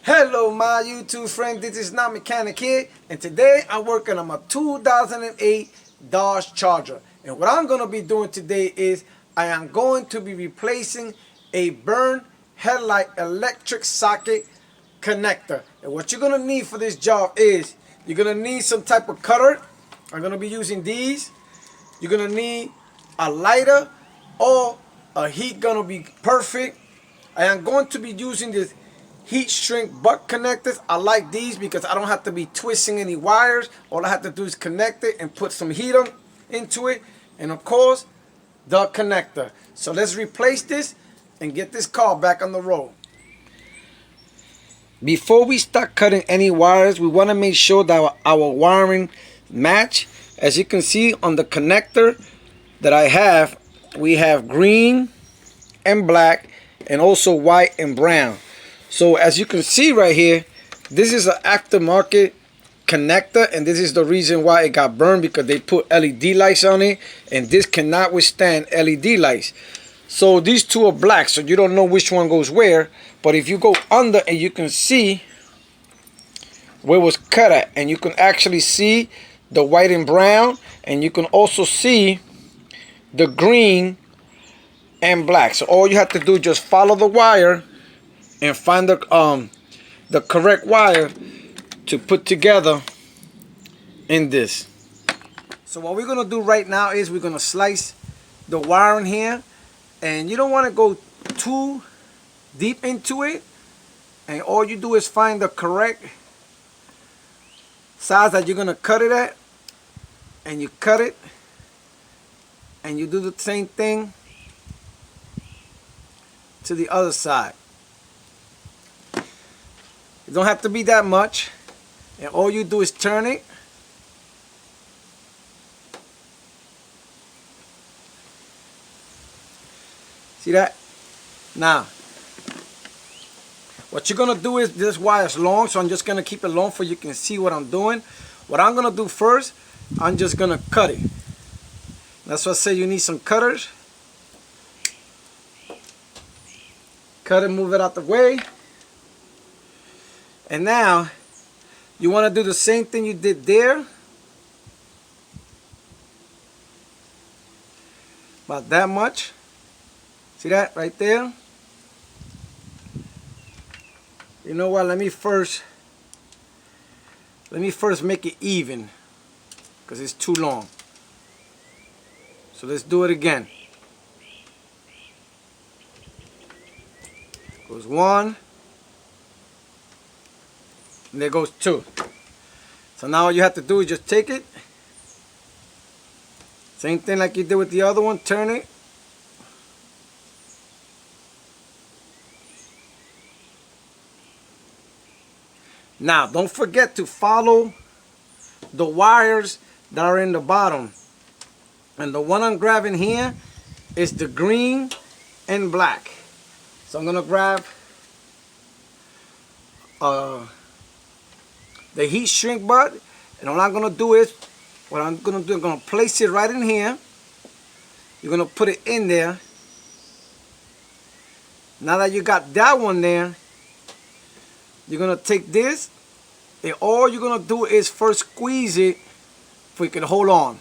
Hello my YouTube friend, this is Not Mechanic here, and today I'm working on my 2008 Dodge Charger. And what I'm going to be doing today is I am going to be replacing a burned headlight electric socket connector. And what you're going to need for this job is you're going to need some type of cutter. I'm going to be using these. You're going to need a lighter or a heat gun will be perfect. I am going to be using this heat shrink butt connectors. I like these because I don't have to be twisting any wires. All I have to do is connect it and put some heat into it, and of course the connector. So let's replace this and get this car back on the road. Before we start cutting any wires, we want to make sure that our wiring match. As you can see on the connector that I have, we have green and black and also white and brown. So as you can see right here, this is an aftermarket connector, and this is the reason why it got burned, because they put LED lights on it, and this cannot withstand LED lights. So these two are black, so you don't know which one goes where. But if you go under, and you can see where it was cut at, and you can actually see the white and brown, and you can also see the green and black. So all you have to do is just follow the wire and find the correct wire to put together in this. So what we're gonna do right now is we're gonna slice the wiring here, and you don't want to go too deep into it, and all you do is find the correct size that you're gonna cut it at, and you cut it, and you do the same thing to the other side. It don't have to be that much, and all you do is turn it. See that? Now, what you're gonna do is, this wire is long, so I'm just gonna keep it long so you can see what I'm doing. What I'm gonna do first, I'm just gonna cut it. That's why I say you need some cutters. Cut it, move it out the way. And now, you want to do the same thing you did there. About that much. See that right there? You know what, let me first make it even, because it's too long. So let's do it again. Goes one, and there goes two. So now all you have to do is just take it, same thing like you did with the other one, turn it, now don't forget to follow the wires that are in the bottom, and the one I'm grabbing here is the green and black. So I'm gonna grab the heat shrink butt, and all I'm gonna do is, I'm gonna place it right in here. You're gonna put it in there. Now that you got that one there, you're gonna take this, and all you're gonna do is first squeeze it so you can hold on.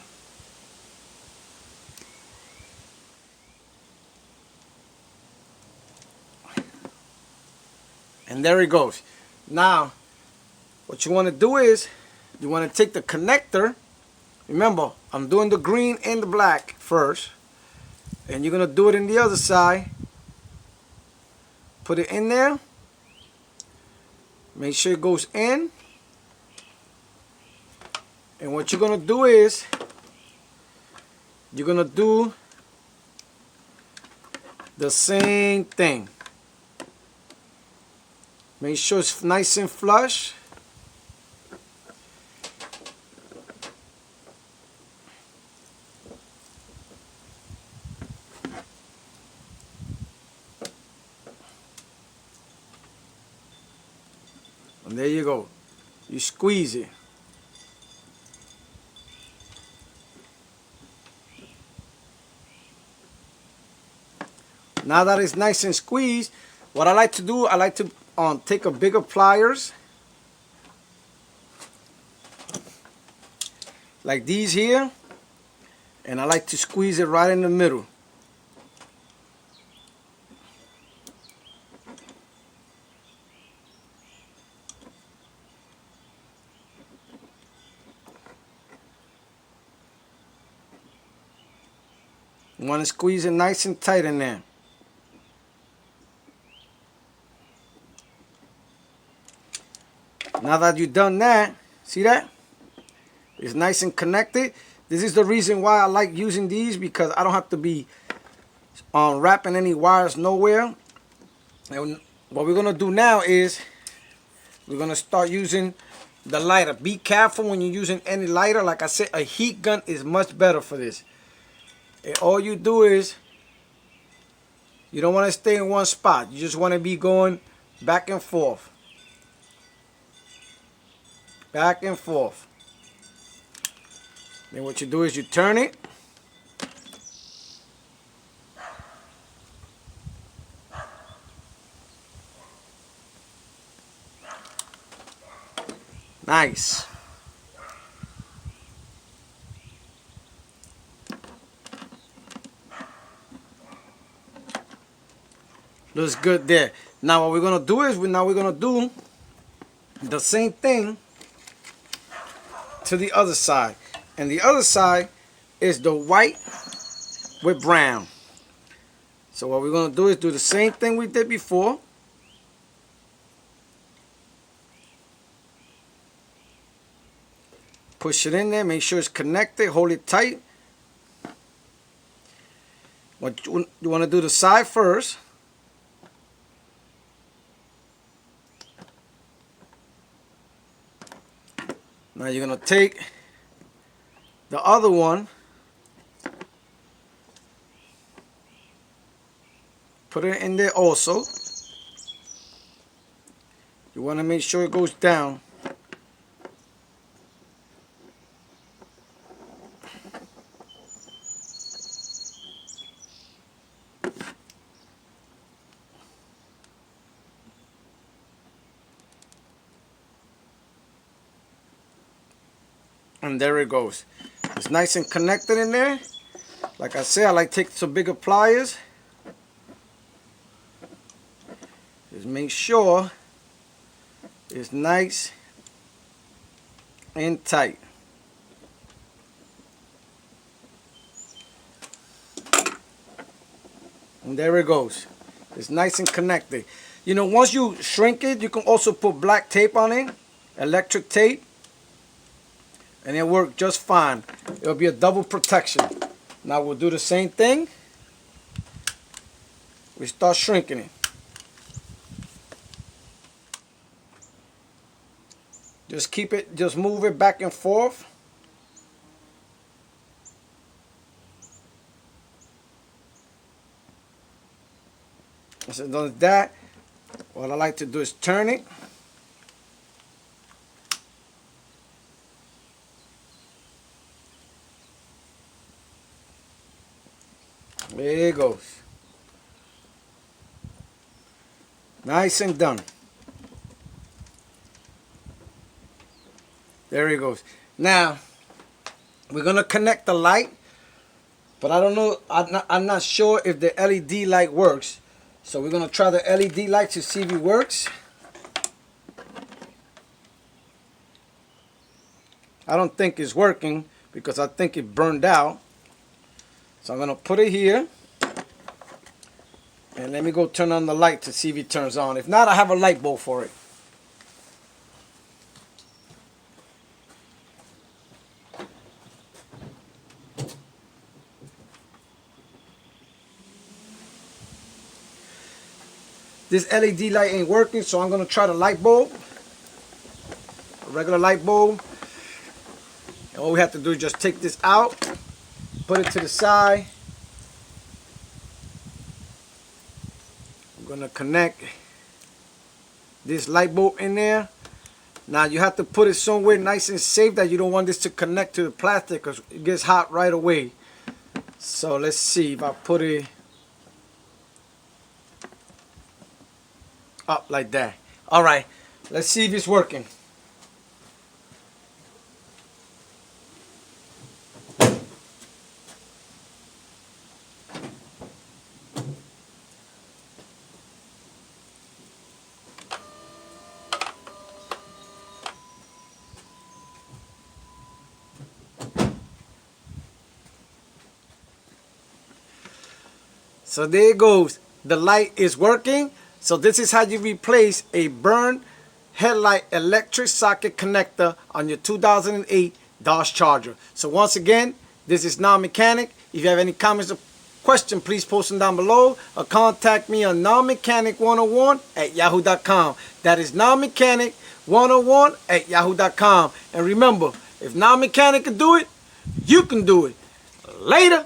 And there it goes. Now, what you want to do is, you want to take the connector. Remember, I'm doing the green and the black first. And you're going to do it in the other side. Put it in there. Make sure it goes in. And what you're going to do is, you're going to do the same thing. Make sure it's nice and flush. And there you go. You squeeze it. Now that it's nice and squeezed, what I like to do, I like to take a bigger pliers, like these here, and I like to squeeze it right in the middle. You want to squeeze it nice and tight in there. Now that you've done that, see that? It's nice and connected. This is the reason why I like using these, because I don't have to be wrapping any wires nowhere. And what we're going to do now is we're going to start using the lighter. Be careful when you're using any lighter. Like I said, a heat gun is much better for this. And all you do is, you don't want to stay in one spot. You just want to be going back and forth. Back and forth. Then what you do is you turn it. Nice. Looks good there. Now what we're going to do is we're going to do the same thing to the other side. And the other side is the white with brown. So what we're going to do is do the same thing we did before. Push it in there, make sure it's connected, hold it tight. What you want to do the side first. Now you're going to take the other one, put it in there also. You want to make sure it goes down. And there it goes. It's nice and connected in there. Like I said, I like to take some bigger pliers. Just make sure it's nice and tight. And there it goes. It's nice and connected. You know, once you shrink it, you can also put black tape on it, electric tape. And it'll work just fine. It'll be a double protection. Now we'll do the same thing. We start shrinking it. Just keep it, just move it back and forth. So done that, what I like to do is turn it. There it goes. Nice and done. There it goes. Now, we're going to connect the light. But I don't know, I'm not sure if the LED light works. So we're going to try the LED light to see if it works. I don't think it's working because I think it burned out. So I'm going to put it here. And let me go turn on the light to see if it turns on. If not, I have a light bulb for it. This LED light ain't working, so I'm going to try the light bulb. A regular light bulb. And all we have to do is just take this out. Put it to the side. I'm going to connect this light bulb in there. Now you have to put it somewhere nice and safe that you don't want this to connect to the plastic because it gets hot right away. So let's see if I put it up like that. All right, let's see if it's working. So there it goes. The light is working. So this is how you replace a burned headlight electric socket connector on your 2008 Dodge Charger. So once again, this is Non-Mechanic. If you have any comments or questions, please post them down below or contact me on nonmechanic101@yahoo.com. That is nonmechanic101@yahoo.com. And remember, if Non-Mechanic can do it, you can do it. Later.